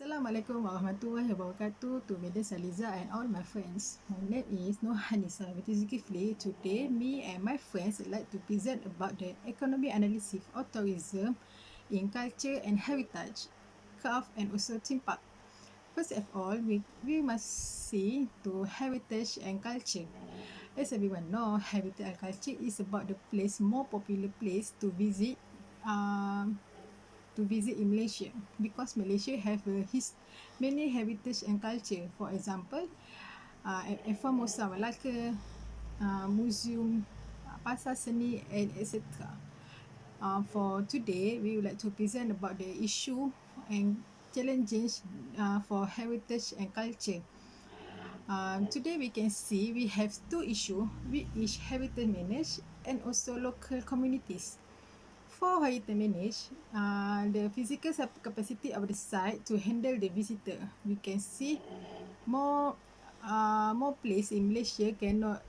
Assalamualaikum warahmatullahi wabarakatuh to Medan Saliza and all my friends. My name is Nohanisa Zulkifli. Today, me and my friends would like to present about the economic analysis of tourism in culture and heritage, craft and also theme park. First of all, we must see to heritage and culture. As everyone know, heritage and culture is about the place, more popular place um, to visit in Malaysia because Malaysia have many heritage and culture. For example, Formosa, Malacca, museum, pasar seni and etc. For today, we would like to present about the issue and challenges for heritage and culture. Today we can see we have two issues which heritage manage and also local communities. For heritage manage, the physical capacity of the site to handle the visitor. We can see more place in Malaysia cannot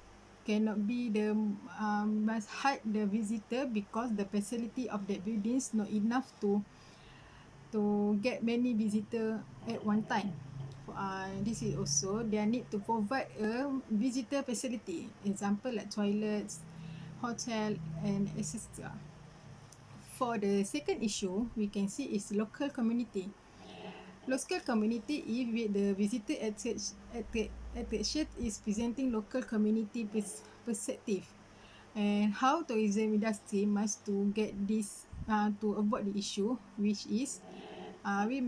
be the must hide the visitor because the facility of the buildings not enough to get many visitor at one time. This is also they need to provide a visitor facility, example like toilets, hotel and etc. For the second issue, we can see is local community. Local community if with the visitor attraction is presenting local community perspective and how tourism industry must to get this to avoid the issue, which is we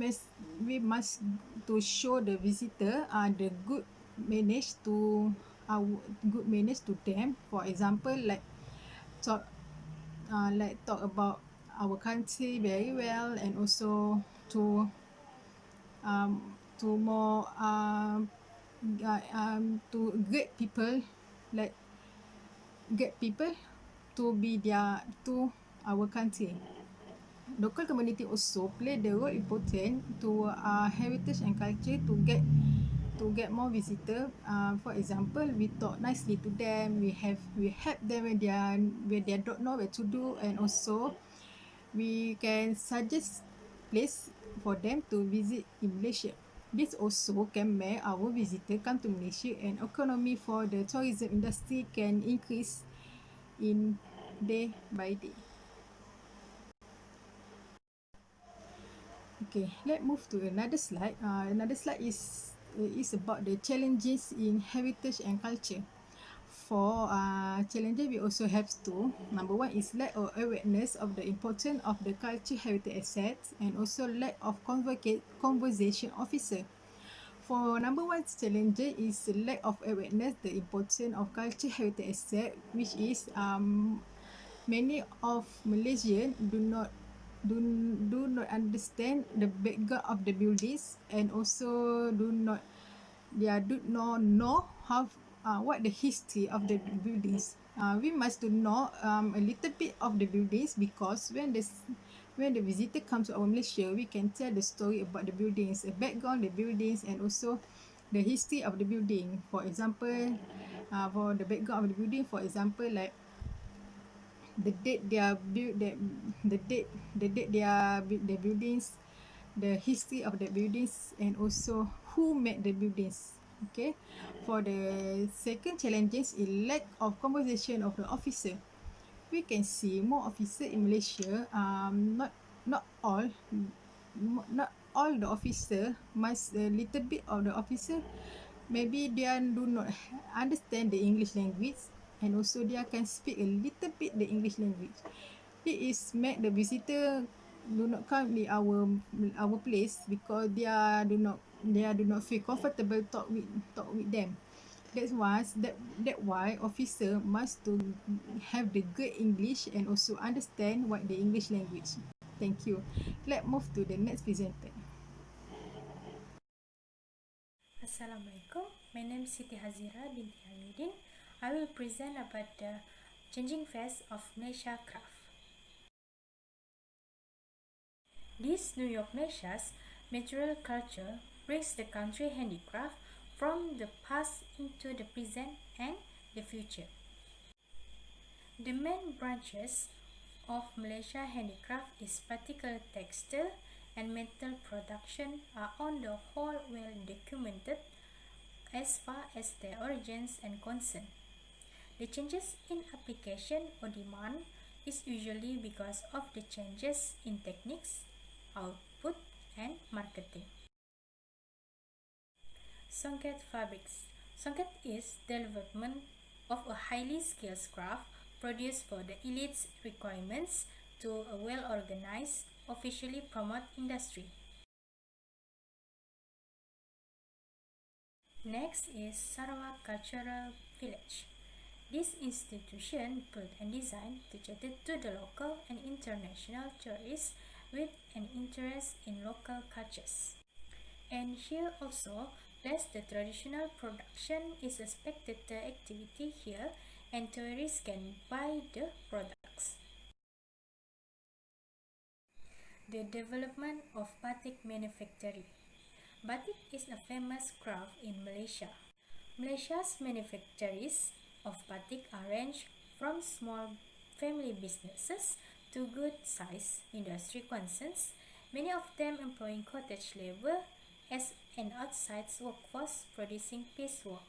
must to show the visitor the good manage to them. For example, talk talk about our country very well and also to more to like get people to be their to our country. Local community also play the role important to heritage and culture to get more visitor. For example, we talk nicely to them. We help them when they don't know what to do, and also we can suggest place for them to visit in Malaysia. This also can make our visitor come to Malaysia and economy for the tourism industry can increase in day by day. Okay, let's move to another slide. Another slide is about the challenges in heritage and culture. For challenges, we also have two. Number one is lack of awareness of the importance of the culture heritage assets and also lack of conversation officer. For number one challenge is lack of awareness the importance of culture heritage asset, which is many of Malaysian do not understand the background of the buildings and also do not know how what the history of the buildings. We must to know a little bit of the buildings because when the visitor comes to our Malaysia, we can tell the story about the buildings, the background, the buildings, and also the history of the building. For example, for the background of the building, for example, like the date they are built, the date the buildings, the history of the buildings, and also who made the buildings. Okay, for the second challenges is lack of conversation of the officer. We can see more officer in Malaysia. Not all the officer must a little bit of the officer maybe they do not understand the English language and also they can speak a little bit the English language. It is make the visitor do not come in our place because they do not feel comfortable talk with them. That why officer must to have the good English and also understand what the English language. Thank you. Let's move to the next presenter. Assalamualaikum. My name is Siti Hazira binti Hamidin. I will present about the changing face of Malaysia craft. This New York Malaysia's material culture brings the country handicraft from the past into the present and the future. The main branches of Malaysia handicraft is particular textile and metal production are on the whole well documented as far as their origins and concern. The changes in application or demand is usually because of the changes in techniques, output, and marketing. Songket fabrics. Songket is development of a highly skilled craft produced for the elite's requirements to a well-organized, officially promoted industry. Next is Sarawak Cultural Village. This institution built and designed to cater to the local and international tourists with an interest in local cultures. And here also, plus the traditional production is a spectator activity here and tourists can buy the products. The development of batik manufacturing. Batik is a famous craft in Malaysia. Malaysia's manufacturers of batik are ranged from small family businesses to good-sized industry concerns, many of them employing cottage labor as an outside workforce producing piecework.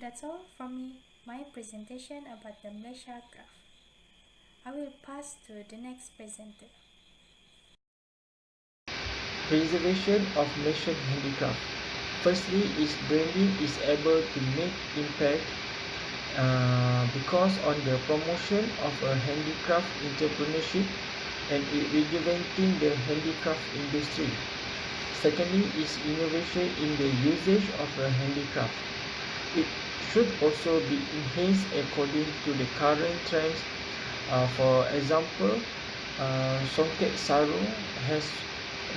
That's all from me, my presentation about the Malaysia craft. I will pass to the next presenter. Preservation of Malaysian handicraft. Firstly, its branding is able to make impact because on the promotion of a handicraft entrepreneurship and rejuvenating the handicraft industry. Secondly, is innovation in the usage of a handicraft. It should also be enhanced according to the current trends. For example, Songket Sarung has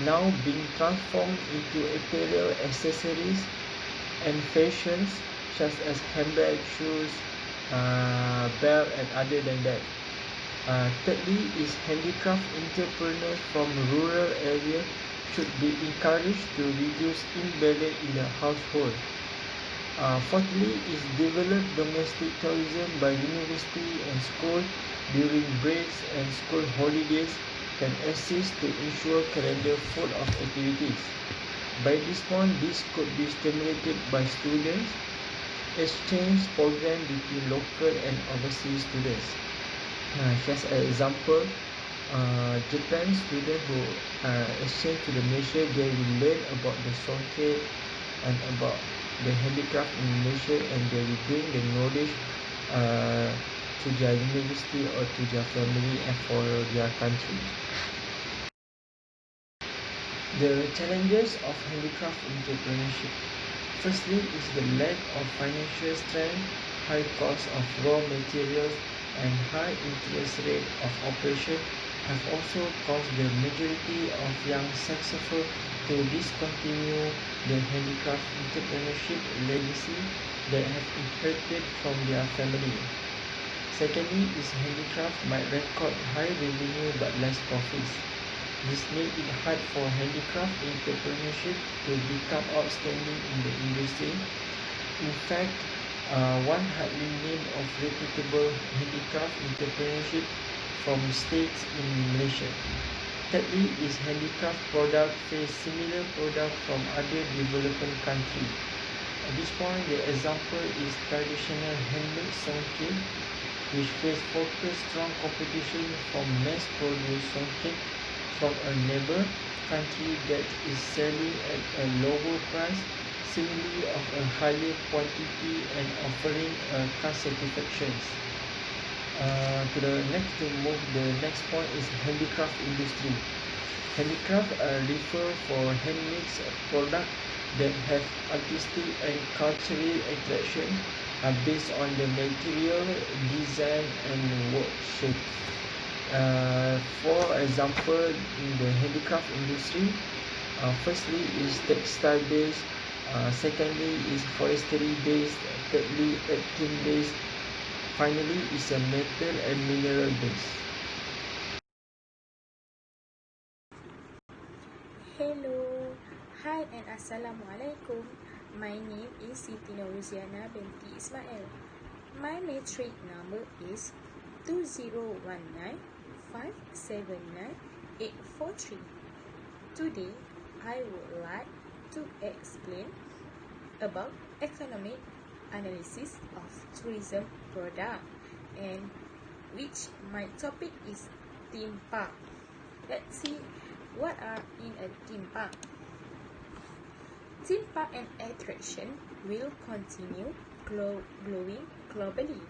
now been transformed into apparel, accessories, and fashions such as handbags, shoes, belt, and other than that. Thirdly, is handicraft entrepreneurs from rural areas should be encouraged to reduce imbalance in the household. Fourthly, is develop domestic tourism by university and school during breaks and school holidays can assist to ensure calendar full of activities. By this point, this could be stimulated by students, exchange program between local and overseas students. Just an example, Japan students who exchange to the Malaysia, they will learn about the Songket and about the handicraft in Malaysia, and they will bring the knowledge to their university or to their family and for their country. The challenges of handicraft entrepreneurship. Firstly is the lack of financial strength, high cost of raw materials, and high interest rate of operation have also caused the majority of young successful to discontinue the handicraft entrepreneurship legacy that have inherited from their family. Secondly is handicraft might record high revenue but less profits. This makes it hard for handicraft entrepreneurship to become outstanding in the industry. In fact, one hardly named of reputable handicraft entrepreneurship from states in Malaysia. Thirdly is handicraft product face similar product from other developing country. At this point, the example is traditional handmade Songket, which face focused strong competition from mass-produced Songket from a neighbor country that is selling at a lower price, similarly of a higher quantity and offering cost satisfactions. The next point is handicraft industry. Handicraft refer for handmade product that have artistic and cultural attraction based on the material, design, and workshop. For example, in the handicraft industry, firstly is textile based, secondly is forestry based, thirdly earthen based, finally is a metal and mineral based. Hello, hi and Assalamualaikum. My name is Siti Noruziana binti Ismail. My matric number is 2019579843. Today, I would like to explain about economic analysis of tourism product, and which my topic is theme park. Let's see what are in a theme park. Theme park and attraction will continue growing globally.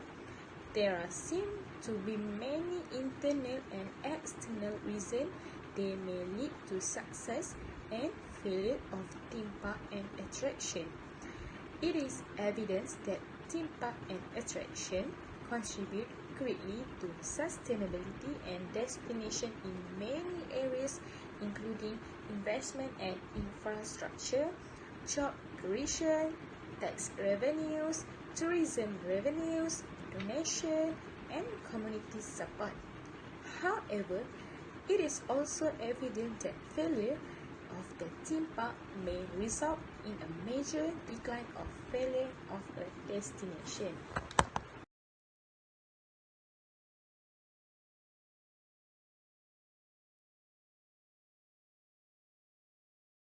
There are seem to be many internal and external reasons they may lead to success and failure of theme park and attraction. It is evident that theme park and attraction contribute greatly to sustainability and destination in many areas, including investment and infrastructure, job creation, tax revenues, tourism revenues, donation, and community support. However, it is also evident that failure of the theme park may result in a major decline of failure of a destination.